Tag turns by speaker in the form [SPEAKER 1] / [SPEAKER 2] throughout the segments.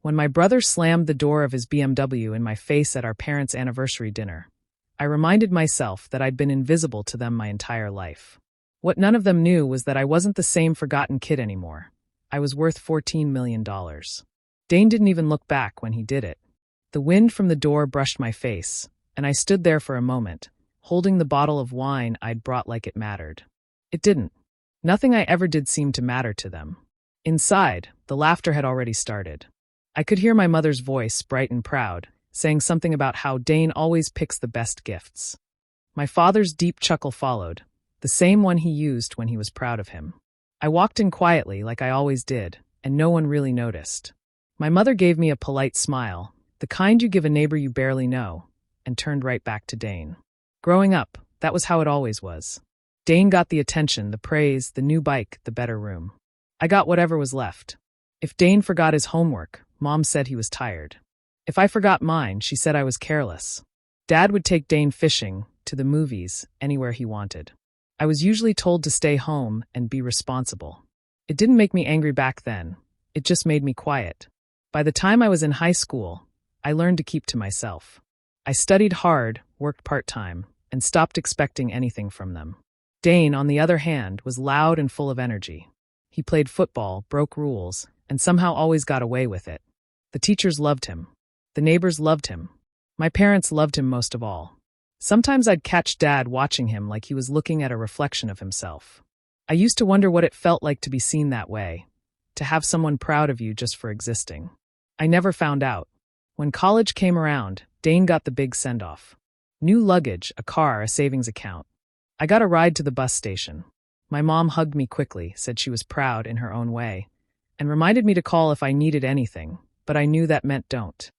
[SPEAKER 1] When my brother slammed the door of his BMW in my face at our parents' anniversary dinner, I reminded myself that I'd been invisible to them my entire life. What none of them knew was that I wasn't the same forgotten kid anymore. I was worth $14 million. Dane didn't even look back when he did it. The wind from the door brushed my face, and I stood there for a moment, holding the bottle of wine I'd brought like it mattered. It didn't. Nothing I ever did seemed to matter to them. Inside, the laughter had already started. I could hear my mother's voice, bright and proud, saying something about how Dane always picks the best gifts. My father's deep chuckle followed, the same one he used when he was proud of him. I walked in quietly like I always did, and no one really noticed. My mother gave me a polite smile, the kind you give a neighbor you barely know, and turned right back to Dane. Growing up, that was how it always was. Dane got the attention, the praise, the new bike, the better room. I got whatever was left. If Dane forgot his homework, Mom said he was tired. If I forgot mine, she said I was careless. Dad would take Dane fishing, to the movies, anywhere he wanted. I was usually told to stay home and be responsible. It didn't make me angry back then. It just made me quiet. By the time I was in high school, I learned to keep to myself. I studied hard, worked part-time, and stopped expecting anything from them. Dane, on the other hand, was loud and full of energy. He played football, broke rules, and somehow always got away with it. The teachers loved him. The neighbors loved him. My parents loved him most of all. Sometimes I'd catch Dad watching him like he was looking at a reflection of himself. I used to wonder what it felt like to be seen that way, to have someone proud of you just for existing. I never found out. When college came around, Dane got the big send-off. New luggage, a car, a savings account. I got a ride to the bus station. My mom hugged me quickly, said she was proud in her own way, and reminded me to call if I needed anything, but I knew that meant don't.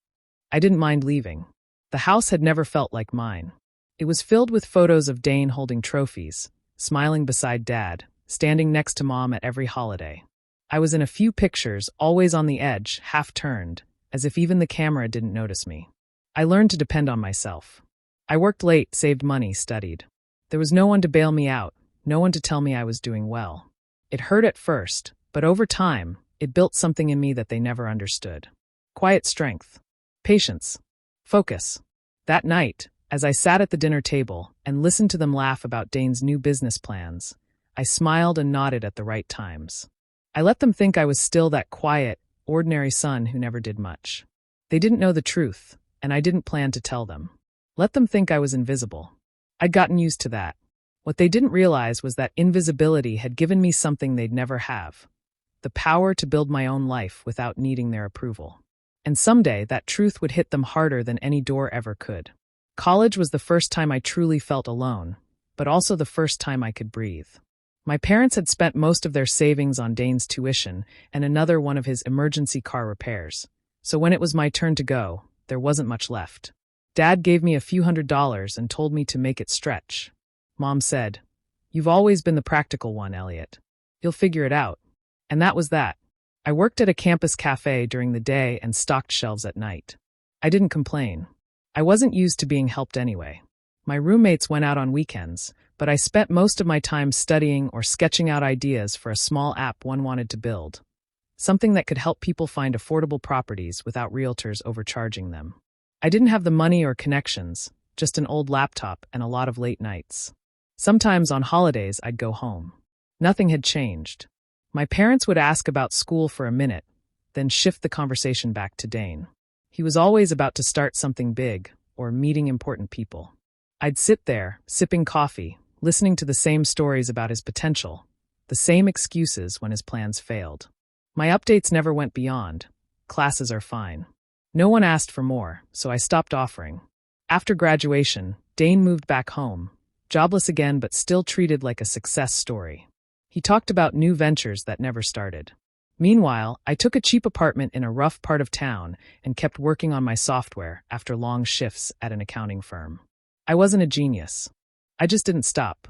[SPEAKER 1] I didn't mind leaving. The house had never felt like mine. It was filled with photos of Dane holding trophies, smiling beside Dad, standing next to Mom at every holiday. I was in a few pictures, always on the edge, half-turned, as if even the camera didn't notice me. I learned to depend on myself. I worked late, saved money, studied. There was no one to bail me out, no one to tell me I was doing well. It hurt at first, but over time, it built something in me that they never understood. Quiet strength. Patience. Focus. That night, as I sat at the dinner table and listened to them laugh about Dane's new business plans, I smiled and nodded at the right times. I let them think I was still that quiet, ordinary son who never did much. They didn't know the truth, and I didn't plan to tell them. Let them think I was invisible. I'd gotten used to that. What they didn't realize was that invisibility had given me something they'd never have: the power to build my own life without needing their approval. And someday that truth would hit them harder than any door ever could. College was the first time I truly felt alone, but also the first time I could breathe. My parents had spent most of their savings on Dane's tuition and another one of his emergency car repairs, so when it was my turn to go, there wasn't much left. Dad gave me a few $100s and told me to make it stretch. Mom said, "You've always been the practical one, Elliot. You'll figure it out." And that was that. I worked at a campus cafe during the day and stocked shelves at night. I didn't complain. I wasn't used to being helped anyway. My roommates went out on weekends, but I spent most of my time studying or sketching out ideas for a small app one wanted to build. Something that could help people find affordable properties without realtors overcharging them. I didn't have the money or connections, just an old laptop and a lot of late nights. Sometimes on holidays I'd go home. Nothing had changed. My parents would ask about school for a minute, then shift the conversation back to Dane. He was always about to start something big, or meeting important people. I'd sit there, sipping coffee, listening to the same stories about his potential, the same excuses when his plans failed. My updates never went beyond. Classes are fine. No one asked for more, so I stopped offering. After graduation, Dane moved back home, jobless again but still treated like a success story. He talked about new ventures that never started. Meanwhile, I took a cheap apartment in a rough part of town and kept working on my software after long shifts at an accounting firm. I wasn't a genius. I just didn't stop.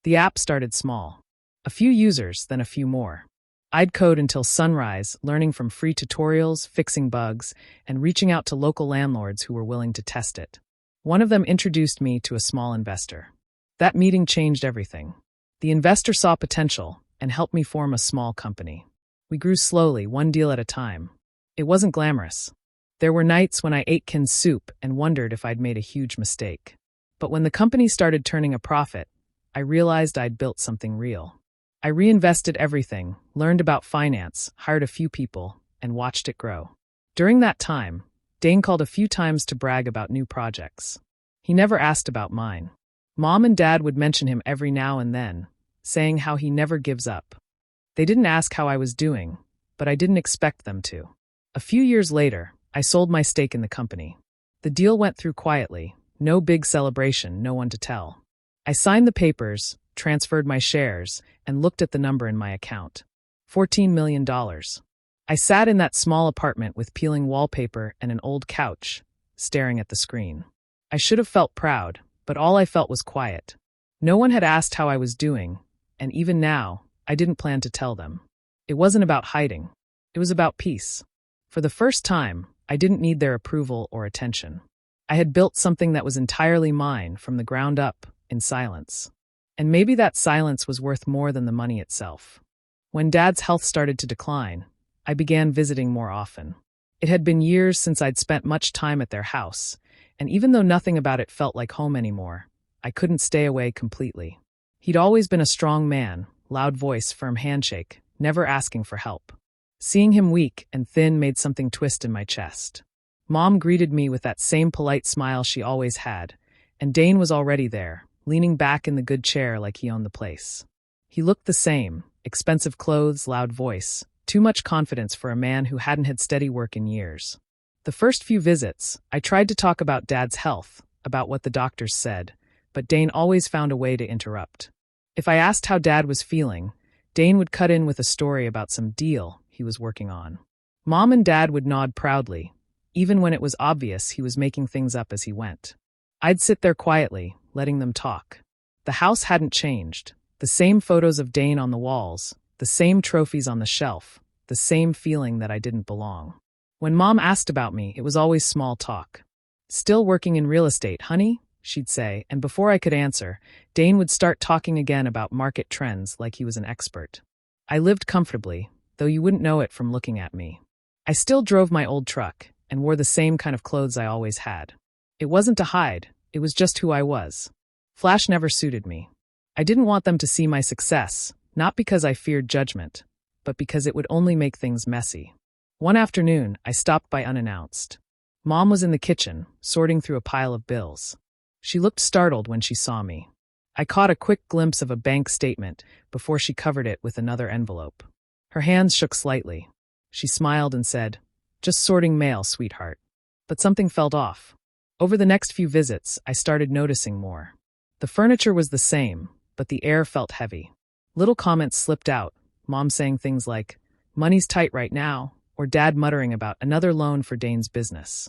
[SPEAKER 1] The app started small. A few users, then a few more. I'd code until sunrise, learning from free tutorials, fixing bugs, and reaching out to local landlords who were willing to test it. One of them introduced me to a small investor. That meeting changed everything. The investor saw potential and helped me form a small company. We grew slowly, one deal at a time. It wasn't glamorous. There were nights when I ate canned soup and wondered if I'd made a huge mistake. But when the company started turning a profit, I realized I'd built something real. I reinvested everything, learned about finance, hired a few people, and watched it grow. During that time, Dane called a few times to brag about new projects. He never asked about mine. Mom and Dad would mention him every now and then, saying how he never gives up. They didn't ask how I was doing, but I didn't expect them to. A few years later, I sold my stake in the company. The deal went through quietly, no big celebration, no one to tell. I signed the papers, transferred my shares, and looked at the number in my account. $14 million. I sat in that small apartment with peeling wallpaper and an old couch, staring at the screen. I should have felt proud, but all I felt was quiet. No one had asked how I was doing, and even now, I didn't plan to tell them. It wasn't about hiding. It was about peace. For the first time, I didn't need their approval or attention. I had built something that was entirely mine from the ground up, in silence. And maybe that silence was worth more than the money itself. When Dad's health started to decline, I began visiting more often. It had been years since I'd spent much time at their house, and even though nothing about it felt like home anymore, I couldn't stay away completely. He'd always been a strong man, loud voice, firm handshake, never asking for help. Seeing him weak and thin made something twist in my chest. Mom greeted me with that same polite smile she always had, and Dane was already there, leaning back in the good chair like he owned the place. He looked the same, expensive clothes, loud voice, too much confidence for a man who hadn't had steady work in years. The first few visits, I tried to talk about Dad's health, about what the doctors said, but Dane always found a way to interrupt. If I asked how Dad was feeling, Dane would cut in with a story about some deal he was working on. Mom and Dad would nod proudly, even when it was obvious he was making things up as he went. I'd sit there quietly, letting them talk. The house hadn't changed. The same photos of Dane on the walls, the same trophies on the shelf, the same feeling that I didn't belong. When Mom asked about me, it was always small talk. "Still working in real estate, honey?" she'd say, and before I could answer, Dane would start talking again about market trends like he was an expert. I lived comfortably, though you wouldn't know it from looking at me. I still drove my old truck and wore the same kind of clothes I always had. It wasn't to hide, it was just who I was. Flash never suited me. I didn't want them to see my success, not because I feared judgment, but because it would only make things messy. One afternoon, I stopped by unannounced. Mom was in the kitchen, sorting through a pile of bills. She looked startled when she saw me. I caught a quick glimpse of a bank statement before she covered it with another envelope. Her hands shook slightly. She smiled and said, "Just sorting mail, sweetheart." But something felt off. Over the next few visits, I started noticing more. The furniture was the same, but the air felt heavy. Little comments slipped out, Mom saying things like, "Money's tight right now," or Dad muttering about another loan for Dane's business.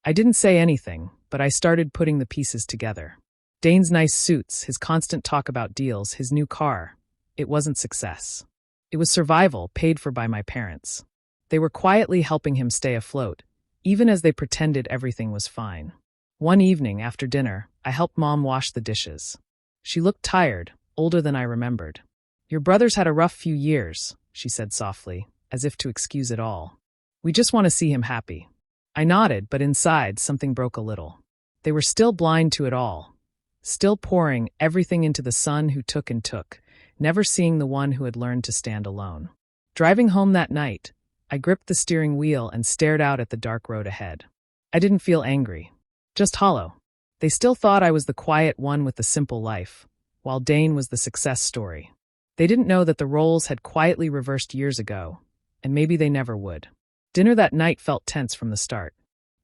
[SPEAKER 1] I didn't say anything, but I started putting the pieces together. Dane's nice suits, his constant talk about deals, his new car. It wasn't success. It was survival paid for by my parents. They were quietly helping him stay afloat, even as they pretended everything was fine. One evening after dinner, I helped Mom wash the dishes. She looked tired, older than I remembered. "Your brother's had a rough few years," she said softly, as if to excuse it all. "We just want to see him happy." I nodded, but inside something broke a little. They were still blind to it all, still pouring everything into the son who took and took, never seeing the one who had learned to stand alone. Driving home that night, I gripped the steering wheel and stared out at the dark road ahead. I didn't feel angry, just hollow. They still thought I was the quiet one with the simple life, while Dane was the success story. They didn't know that the roles had quietly reversed years ago, and maybe they never would. Dinner that night felt tense from the start.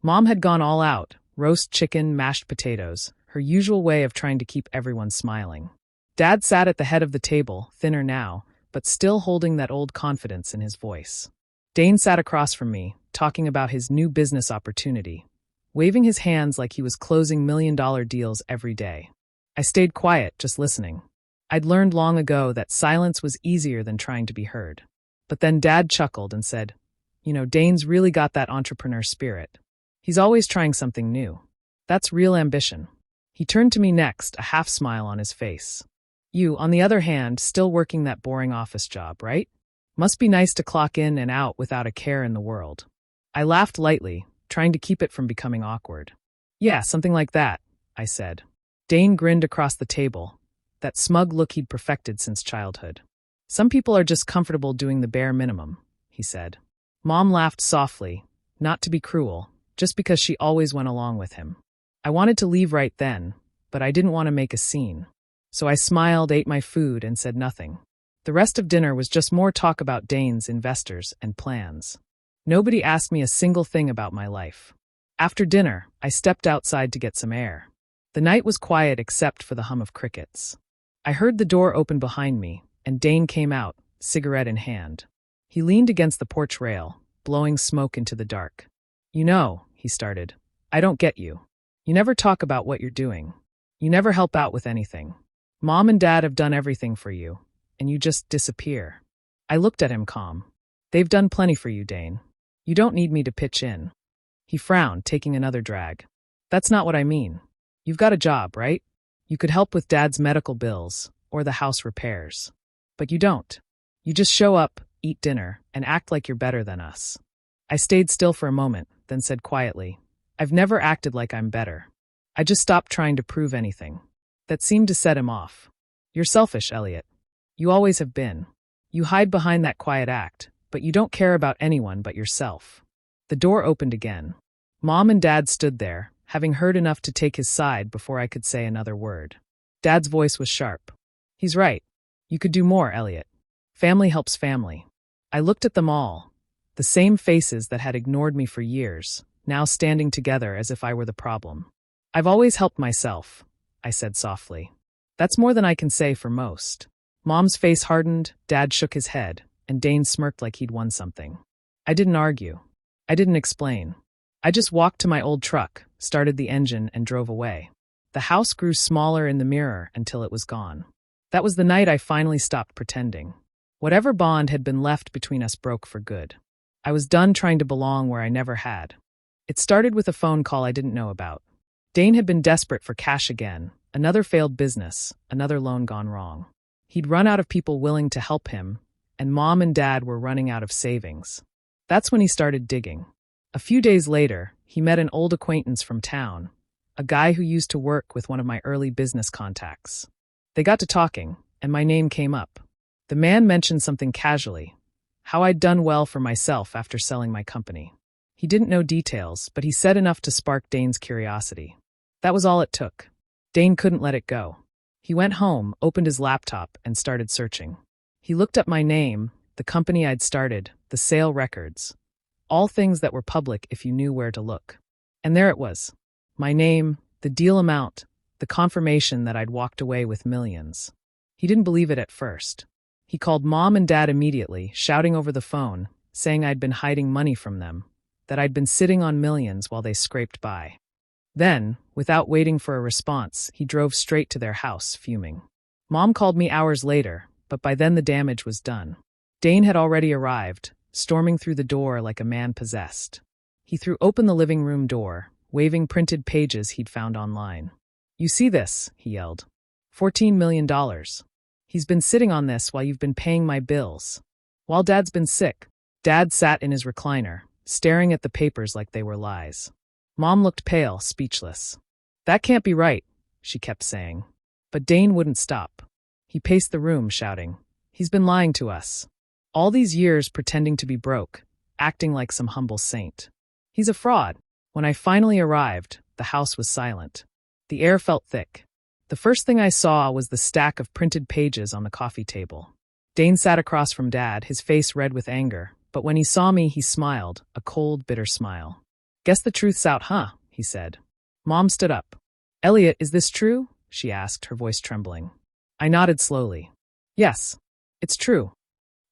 [SPEAKER 1] Mom had gone all out, roast chicken, mashed potatoes, her usual way of trying to keep everyone smiling. Dad sat at the head of the table, thinner now, but still holding that old confidence in his voice. Dane sat across from me, talking about his new business opportunity, waving his hands like he was closing million-dollar deals every day. I stayed quiet, just listening. I'd learned long ago that silence was easier than trying to be heard. But then Dad chuckled and said, Dane's really got that entrepreneur spirit. He's always trying something new. That's real ambition." He turned to me next, a half smile on his face. "You, on the other hand, still working that boring office job, right? Must be nice to clock in and out without a care in the world." I laughed lightly, trying to keep it from becoming awkward. Yeah, something like that, I said. Dane grinned across the table, that smug look he'd perfected since childhood. Some people are just comfortable doing the bare minimum, he said. Mom laughed softly, not to be cruel, just because she always went along with him. I wanted to leave right then, but I didn't want to make a scene. So I smiled, ate my food, and said nothing. The rest of dinner was just more talk about Dane's investors and plans. Nobody asked me a single thing about my life. After dinner, I stepped outside to get some air. The night was quiet except for the hum of crickets. I heard the door open behind me, and Dane came out, cigarette in hand. He leaned against the porch rail, blowing smoke into the dark. You know, he started, I don't get you. You never talk about what you're doing. You never help out with anything. Mom and Dad have done everything for you, and you just disappear. I looked at him calm. They've done plenty for you, Dane. You don't need me to pitch in. He frowned, taking another drag. That's not what I mean. You've got a job, right? You could help with Dad's medical bills, or the house repairs. But you don't. You just show up, eat dinner, and act like you're better than us. I stayed still for a moment, then said quietly, I've never acted like I'm better. I just stopped trying to prove anything. That seemed to set him off. You're selfish, Elliot. You always have been. You hide behind that quiet act, but you don't care about anyone but yourself. The door opened again. Mom and Dad stood there, having heard enough to take his side before I could say another word. Dad's voice was sharp. He's right. You could do more, Elliot. Family helps family. I looked at them all, the same faces that had ignored me for years, now standing together as if I were the problem. I've always helped myself, I said softly. That's more than I can say for most. Mom's face hardened, Dad shook his head, and Dane smirked like he'd won something. I didn't argue. I didn't explain. I just walked to my old truck, started the engine, and drove away. The house grew smaller in the mirror until it was gone. That was the night I finally stopped pretending. Whatever bond had been left between us broke for good. I was done trying to belong where I never had. It started with a phone call I didn't know about. Dane had been desperate for cash again, another failed business, another loan gone wrong. He'd run out of people willing to help him, and Mom and Dad were running out of savings. That's when he started digging. A few days later, he met an old acquaintance from town, a guy who used to work with one of my early business contacts. They got to talking, and my name came up. The man mentioned something casually, how I'd done well for myself after selling my company. He didn't know details, but he said enough to spark Dane's curiosity. That was all it took. Dane couldn't let it go. He went home, opened his laptop, and started searching. He looked up my name, the company I'd started, the sale records. All things that were public if you knew where to look. And there it was. My name, the deal amount, the confirmation that I'd walked away with millions. He didn't believe it at first. He called Mom and Dad immediately, shouting over the phone, saying I'd been hiding money from them, that I'd been sitting on millions while they scraped by. Then, without waiting for a response, he drove straight to their house, fuming. Mom called me hours later, but by then the damage was done. Dane had already arrived, storming through the door like a man possessed. He threw open the living room door, waving printed pages he'd found online. You see this, he yelled. $14 million. He's been sitting on this while you've been paying my bills. While Dad's been sick. Dad sat in his recliner, staring at the papers like they were lies. Mom looked pale, speechless. That can't be right, she kept saying. But Dane wouldn't stop. He paced the room, shouting, He's been lying to us. All these years pretending to be broke, acting like some humble saint. He's a fraud. When I finally arrived, the house was silent. The air felt thick. The first thing I saw was the stack of printed pages on the coffee table. Dane sat across from Dad, his face red with anger, but when he saw me, he smiled, a cold, bitter smile. Guess the truth's out, huh? He said. Mom stood up. Elliot, is this true? She asked, her voice trembling. I nodded slowly. Yes, it's true.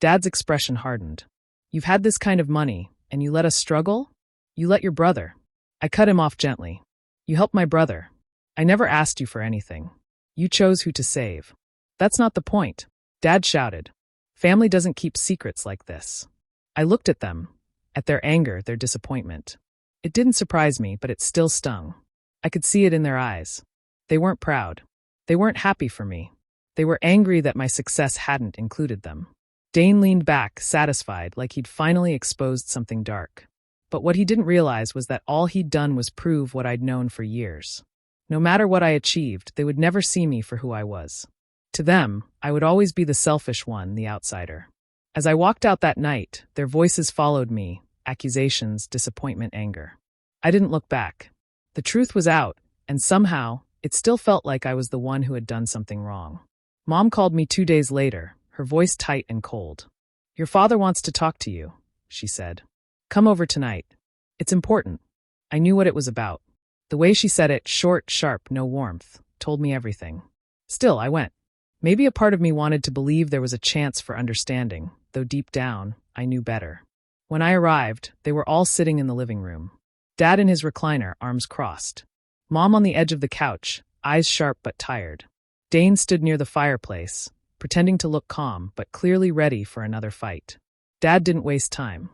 [SPEAKER 1] Dad's expression hardened. You've had this kind of money, and you let us struggle? You let your brother. I cut him off gently. You helped my brother. I never asked you for anything. You chose who to save. That's not the point. Dad shouted. Family doesn't keep secrets like this. I looked at them, at their anger, their disappointment. It didn't surprise me, but it still stung. I could see it in their eyes. They weren't proud. They weren't happy for me. They were angry that my success hadn't included them. Dane leaned back, satisfied, like he'd finally exposed something dark. But what he didn't realize was that all he'd done was prove what I'd known for years. No matter what I achieved, they would never see me for who I was. To them, I would always be the selfish one, the outsider. As I walked out that night, their voices followed me, accusations, disappointment, anger. I didn't look back. The truth was out, and somehow, it still felt like I was the one who had done something wrong. Mom called me 2 days later, her voice tight and cold. "Your father wants to talk to you," she said. "Come over tonight. It's important." I knew what it was about. The way she said it, short, sharp, no warmth, told me everything. Still, I went. Maybe a part of me wanted to believe there was a chance for understanding, though deep down, I knew better. When I arrived, they were all sitting in the living room. Dad in his recliner, arms crossed. Mom on the edge of the couch, eyes sharp but tired. Dane stood near the fireplace, pretending to look calm but clearly ready for another fight. Dad didn't waste time.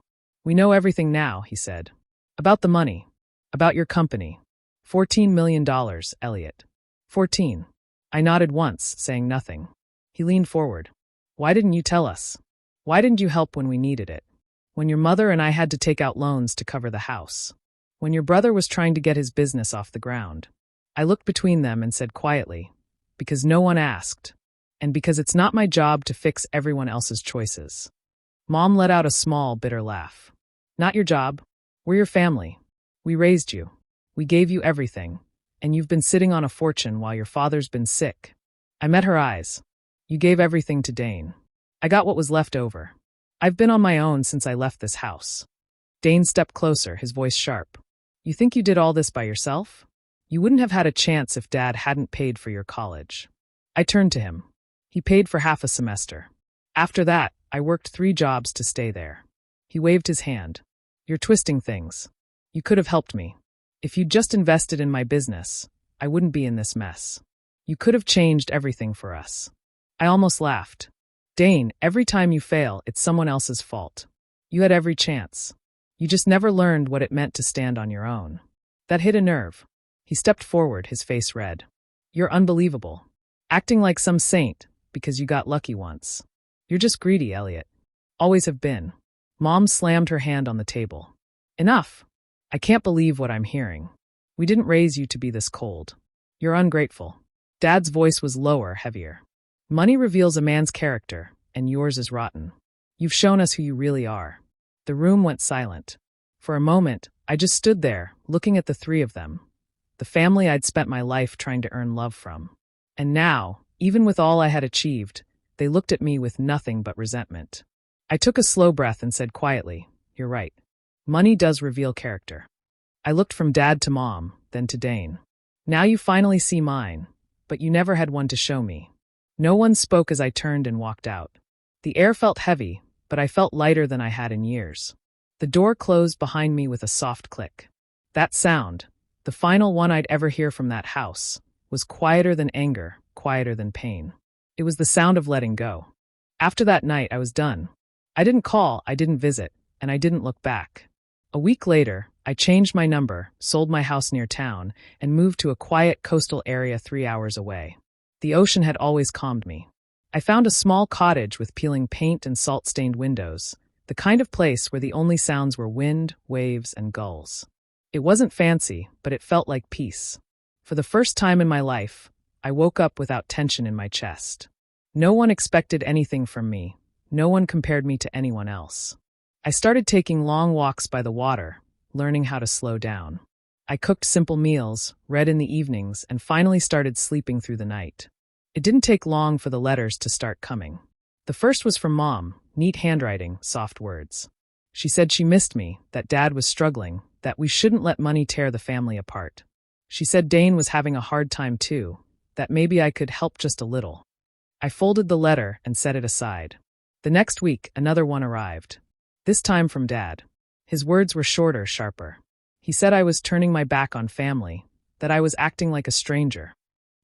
[SPEAKER 1] "We know everything now," he said. "About the money. About your company. $14 million, Elliot." 14. I nodded once, saying nothing. He leaned forward. "Why didn't you tell us? Why didn't you help when we needed it? When your mother and I had to take out loans to cover the house? When your brother was trying to get his business off the ground?" I looked between them and said quietly, "Because no one asked, and because it's not my job to fix everyone else's choices." Mom let out a small, bitter laugh. "Not your job. We're your family. We raised you. We gave you everything, and you've been sitting on a fortune while your father's been sick." I met her eyes. "You gave everything to Dane. I got what was left over. I've been on my own since I left this house." Dane stepped closer, his voice sharp. "You think you did all this by yourself? You wouldn't have had a chance if Dad hadn't paid for your college." I turned to him. "He paid for half a semester. After that, I worked 3 jobs to stay there." He waved his hand. "You're twisting things. You could have helped me. If you'd just invested in my business, I wouldn't be in this mess. You could have changed everything for us." I almost laughed. "Dane, every time you fail, it's someone else's fault. You had every chance. You just never learned what it meant to stand on your own." That hit a nerve. He stepped forward, his face red. "You're unbelievable. Acting like some saint because you got lucky once. You're just greedy, Elliot. Always have been." Mom slammed her hand on the table. "Enough. I can't believe what I'm hearing. We didn't raise you to be this cold. You're ungrateful." Dad's voice was lower, heavier. "Money reveals a man's character, and yours is rotten. You've shown us who you really are." The room went silent. For a moment, I just stood there, looking at the 3 of them, the family I'd spent my life trying to earn love from. And now, even with all I had achieved, they looked at me with nothing but resentment. I took a slow breath and said quietly, "You're right. Money does reveal character." I looked from Dad to Mom, then to Dane. "Now you finally see mine, but you never had one to show me." No one spoke as I turned and walked out. The air felt heavy, but I felt lighter than I had in years. The door closed behind me with a soft click. That sound, the final one I'd ever hear from that house, was quieter than anger, quieter than pain. It was the sound of letting go. After that night, I was done. I didn't call, I didn't visit, and I didn't look back. A week later, I changed my number, sold my house near town, and moved to a quiet coastal area 3 hours away. The ocean had always calmed me. I found a small cottage with peeling paint and salt-stained windows, the kind of place where the only sounds were wind, waves, and gulls. It wasn't fancy, but it felt like peace. For the first time in my life, I woke up without tension in my chest. No one expected anything from me. No one compared me to anyone else. I started taking long walks by the water, learning how to slow down. I cooked simple meals, read in the evenings, and finally started sleeping through the night. It didn't take long for the letters to start coming. The first was from Mom, neat handwriting, soft words. She said she missed me, that Dad was struggling, that we shouldn't let money tear the family apart. She said Dane was having a hard time too, that maybe I could help just a little. I folded the letter and set it aside. The next week, another one arrived. This time from Dad. His words were shorter, sharper. He said I was turning my back on family, that I was acting like a stranger.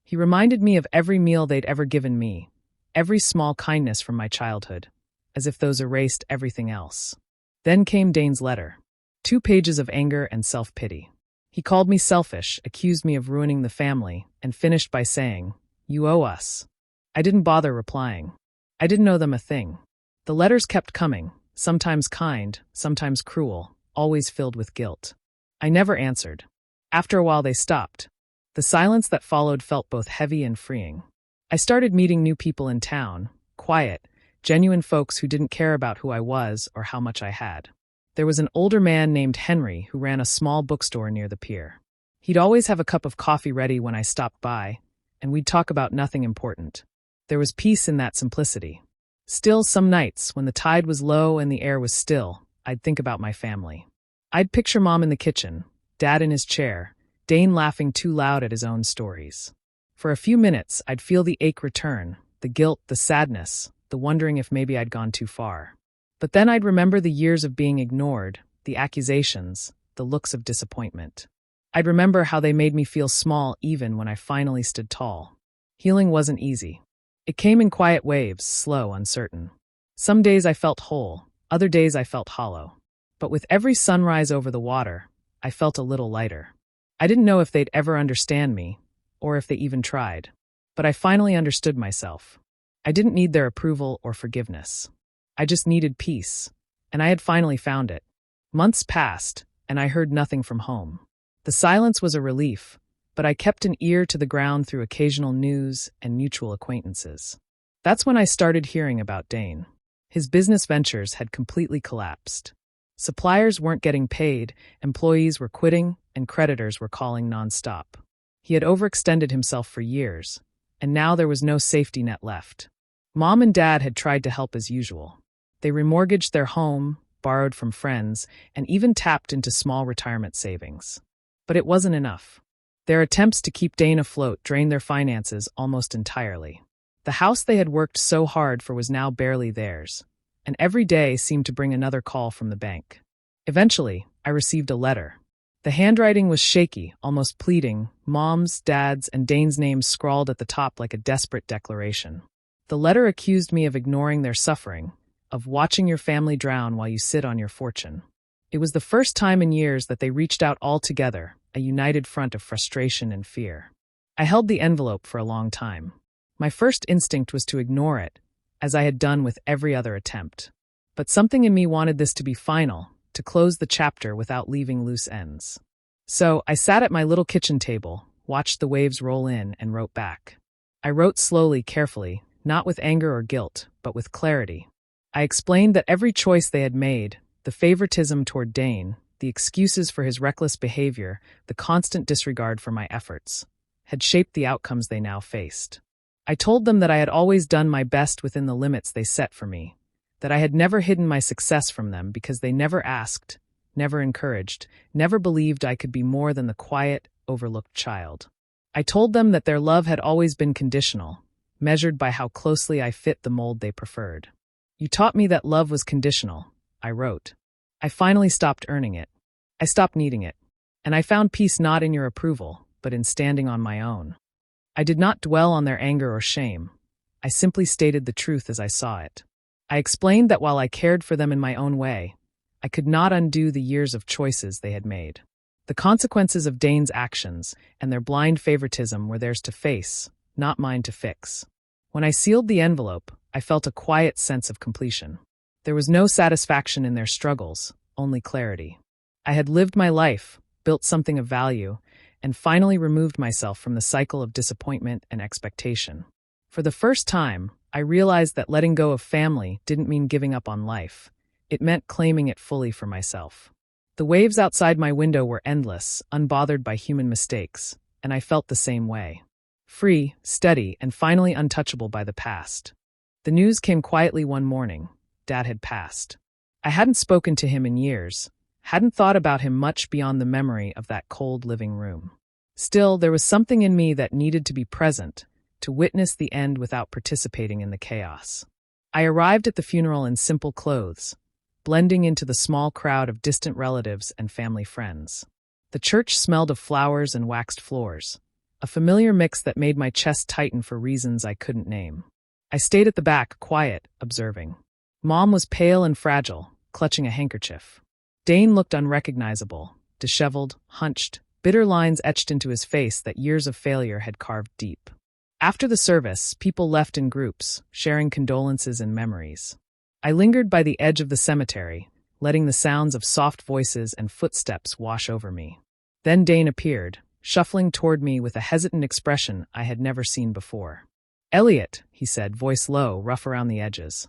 [SPEAKER 1] He reminded me of every meal they'd ever given me, every small kindness from my childhood, as if those erased everything else. Then came Dane's letter. 2 pages of anger and self-pity. He called me selfish, accused me of ruining the family, and finished by saying, "You owe us." I didn't bother replying. I didn't owe them a thing. The letters kept coming, sometimes kind, sometimes cruel, always filled with guilt. I never answered. After a while they stopped. The silence that followed felt both heavy and freeing. I started meeting new people in town, quiet, genuine folks who didn't care about who I was or how much I had. There was an older man named Henry who ran a small bookstore near the pier. He'd always have a cup of coffee ready when I stopped by, and we'd talk about nothing important. There was peace in that simplicity. Still, some nights, when the tide was low and the air was still, I'd think about my family. I'd picture Mom in the kitchen, Dad in his chair, Dane laughing too loud at his own stories. For a few minutes, I'd feel the ache return, the guilt, the sadness, the wondering if maybe I'd gone too far. But then I'd remember the years of being ignored, the accusations, the looks of disappointment. I'd remember how they made me feel small even when I finally stood tall. Healing wasn't easy. It came in quiet waves, slow, uncertain. Some days I felt whole, other days I felt hollow. But with every sunrise over the water, I felt a little lighter. I didn't know if they'd ever understand me, or if they even tried. But I finally understood myself. I didn't need their approval or forgiveness. I just needed peace, and I had finally found it. Months passed, and I heard nothing from home. The silence was a relief, but I kept an ear to the ground through occasional news and mutual acquaintances. That's when I started hearing about Dane. His business ventures had completely collapsed. Suppliers weren't getting paid, employees were quitting, and creditors were calling nonstop. He had overextended himself for years, and now there was no safety net left. Mom and Dad had tried to help as usual. They remortgaged their home, borrowed from friends, and even tapped into small retirement savings. But it wasn't enough. Their attempts to keep Dane afloat drained their finances almost entirely. The house they had worked so hard for was now barely theirs, and every day seemed to bring another call from the bank. Eventually, I received a letter. The handwriting was shaky, almost pleading, Mom's, Dad's, and Dane's names scrawled at the top like a desperate declaration. The letter accused me of ignoring their suffering, of watching your family drown while you sit on your fortune. It was the first time in years that they reached out all together, a united front of frustration and fear. I held the envelope for a long time. My first instinct was to ignore it, as I had done with every other attempt. But something in me wanted this to be final, to close the chapter without leaving loose ends. So I sat at my little kitchen table, watched the waves roll in, and wrote back. I wrote slowly, carefully, not with anger or guilt, but with clarity. I explained that every choice they had made, the favoritism toward Dane, the excuses for his reckless behavior, the constant disregard for my efforts, had shaped the outcomes they now faced. I told them that I had always done my best within the limits they set for me, that I had never hidden my success from them because they never asked, never encouraged, never believed I could be more than the quiet, overlooked child. I told them that their love had always been conditional, measured by how closely I fit the mold they preferred. You taught me that love was conditional, I wrote. I finally stopped earning it. I stopped needing it. And I found peace not in your approval, but in standing on my own. I did not dwell on their anger or shame. I simply stated the truth as I saw it. I explained that while I cared for them in my own way, I could not undo the years of choices they had made. The consequences of Dane's actions and their blind favoritism were theirs to face, not mine to fix. When I sealed the envelope, I felt a quiet sense of completion. There was no satisfaction in their struggles, only clarity. I had lived my life, built something of value, and finally removed myself from the cycle of disappointment and expectation. For the first time, I realized that letting go of family didn't mean giving up on life. It meant claiming it fully for myself. The waves outside my window were endless, unbothered by human mistakes, and I felt the same way. Free, steady, and finally untouchable by the past. The news came quietly one morning. Dad had passed. I hadn't spoken to him in years, hadn't thought about him much beyond the memory of that cold living room. Still, there was something in me that needed to be present, to witness the end without participating in the chaos. I arrived at the funeral in simple clothes, blending into the small crowd of distant relatives and family friends. The church smelled of flowers and waxed floors, a familiar mix that made my chest tighten for reasons I couldn't name. I stayed at the back, quiet, observing. Mom was pale and fragile, clutching a handkerchief. Dane looked unrecognizable, disheveled, hunched, bitter lines etched into his face that years of failure had carved deep. After the service, people left in groups, sharing condolences and memories. I lingered by the edge of the cemetery, letting the sounds of soft voices and footsteps wash over me. Then Dane appeared, shuffling toward me with a hesitant expression I had never seen before. "Elliot," he said, voice low, rough around the edges.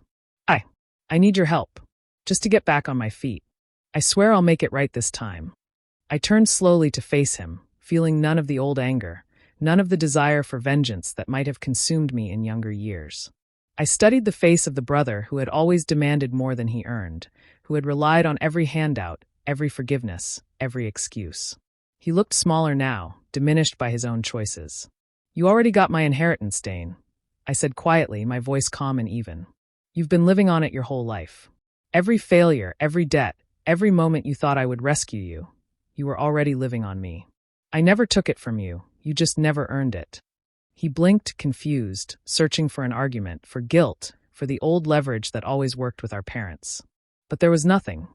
[SPEAKER 1] I need your help. Just to get back on my feet. I swear I'll make it right this time." I turned slowly to face him, feeling none of the old anger, none of the desire for vengeance that might have consumed me in younger years. I studied the face of the brother who had always demanded more than he earned, who had relied on every handout, every forgiveness, every excuse. He looked smaller now, diminished by his own choices. "You already got my inheritance, Dane," I said quietly, my voice calm and even. "You've been living on it your whole life. Every failure, every debt, every moment you thought I would rescue you, you were already living on me. I never took it from you, you just never earned it." He blinked, confused, searching for an argument, for guilt, for the old leverage that always worked with our parents. But there was nothing.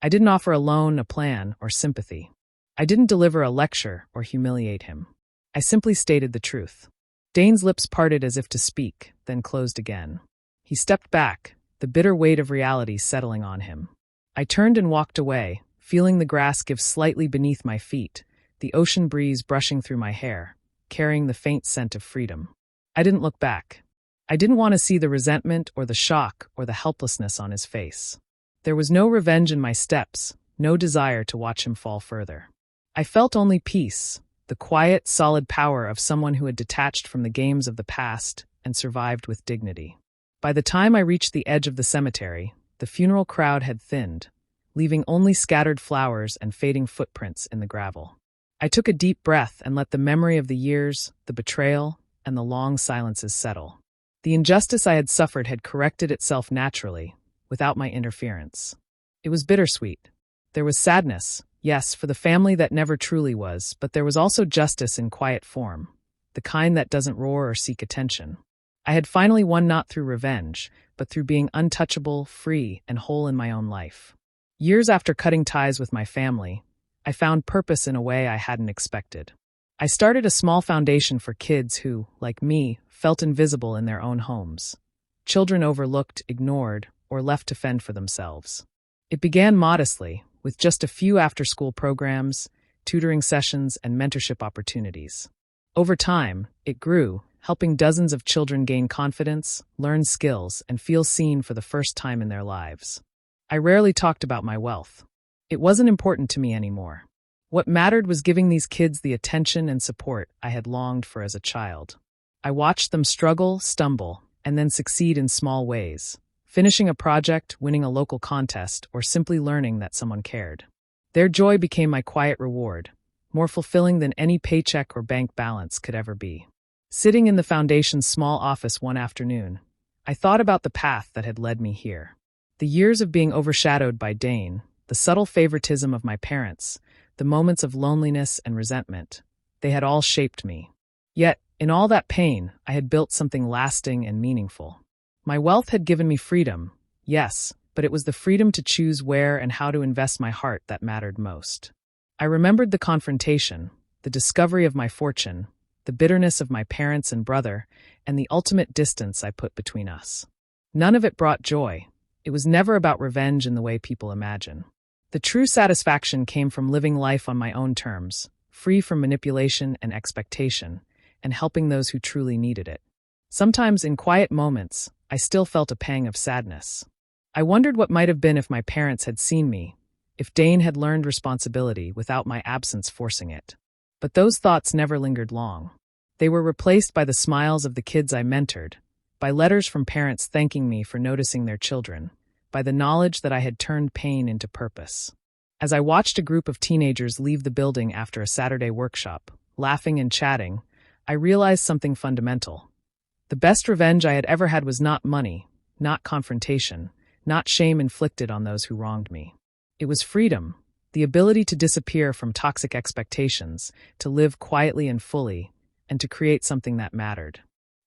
[SPEAKER 1] I didn't offer a loan, a plan, or sympathy. I didn't deliver a lecture or humiliate him. I simply stated the truth. Dane's lips parted as if to speak, then closed again. He stepped back, the bitter weight of reality settling on him. I turned and walked away, feeling the grass give slightly beneath my feet, the ocean breeze brushing through my hair, carrying the faint scent of freedom. I didn't look back. I didn't want to see the resentment or the shock or the helplessness on his face. There was no revenge in my steps, no desire to watch him fall further. I felt only peace, the quiet, solid power of someone who had detached from the games of the past and survived with dignity. By the time I reached the edge of the cemetery, the funeral crowd had thinned, leaving only scattered flowers and fading footprints in the gravel. I took a deep breath and let the memory of the years, the betrayal, and the long silences settle. The injustice I had suffered had corrected itself naturally, without my interference. It was bittersweet. There was sadness, yes, for the family that never truly was, but there was also justice in quiet form, the kind that doesn't roar or seek attention. I had finally won not through revenge, but through being untouchable, free, and whole in my own life. Years after cutting ties with my family, I found purpose in a way I hadn't expected. I started a small foundation for kids who, like me, felt invisible in their own homes. Children overlooked, ignored, or left to fend for themselves. It began modestly, with just a few after-school programs, tutoring sessions, and mentorship opportunities. Over time, it grew, helping dozens of children gain confidence, learn skills, and feel seen for the first time in their lives. I rarely talked about my wealth. It wasn't important to me anymore. What mattered was giving these kids the attention and support I had longed for as a child. I watched them struggle, stumble, and then succeed in small ways, finishing a project, winning a local contest, or simply learning that someone cared. Their joy became my quiet reward, more fulfilling than any paycheck or bank balance could ever be. Sitting in the foundation's small office one afternoon, I thought about the path that had led me here. The years of being overshadowed by Dane, the subtle favoritism of my parents, the moments of loneliness and resentment, they had all shaped me. Yet, in all that pain, I had built something lasting and meaningful. My wealth had given me freedom, yes, but it was the freedom to choose where and how to invest my heart that mattered most. I remembered the confrontation, the discovery of my fortune, the bitterness of my parents and brother, and the ultimate distance I put between us. None of it brought joy. It was never about revenge in the way people imagine. The true satisfaction came from living life on my own terms, free from manipulation and expectation, and helping those who truly needed it. Sometimes in quiet moments, I still felt a pang of sadness. I wondered what might have been if my parents had seen me, if Dane had learned responsibility without my absence forcing it. But those thoughts never lingered long. They were replaced by the smiles of the kids I mentored, by letters from parents thanking me for noticing their children, by the knowledge that I had turned pain into purpose. As I watched a group of teenagers leave the building after a Saturday workshop, laughing and chatting, I realized something fundamental. The best revenge I had ever had was not money, not confrontation, not shame inflicted on those who wronged me. It was freedom, the ability to disappear from toxic expectations, to live quietly and fully, and to create something that mattered.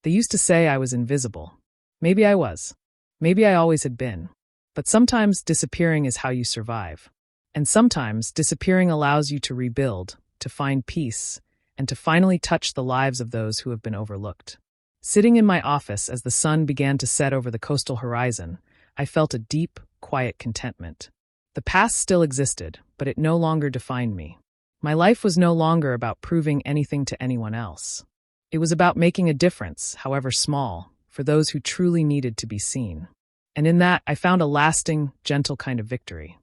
[SPEAKER 1] They used to say I was invisible. Maybe I was. Maybe I always had been. But sometimes disappearing is how you survive. And sometimes disappearing allows you to rebuild, to find peace, and to finally touch the lives of those who have been overlooked. Sitting in my office as the sun began to set over the coastal horizon, I felt a deep, quiet contentment. The past still existed, but it no longer defined me. My life was no longer about proving anything to anyone else. It was about making a difference, however small, for those who truly needed to be seen. And in that, I found a lasting, gentle kind of victory.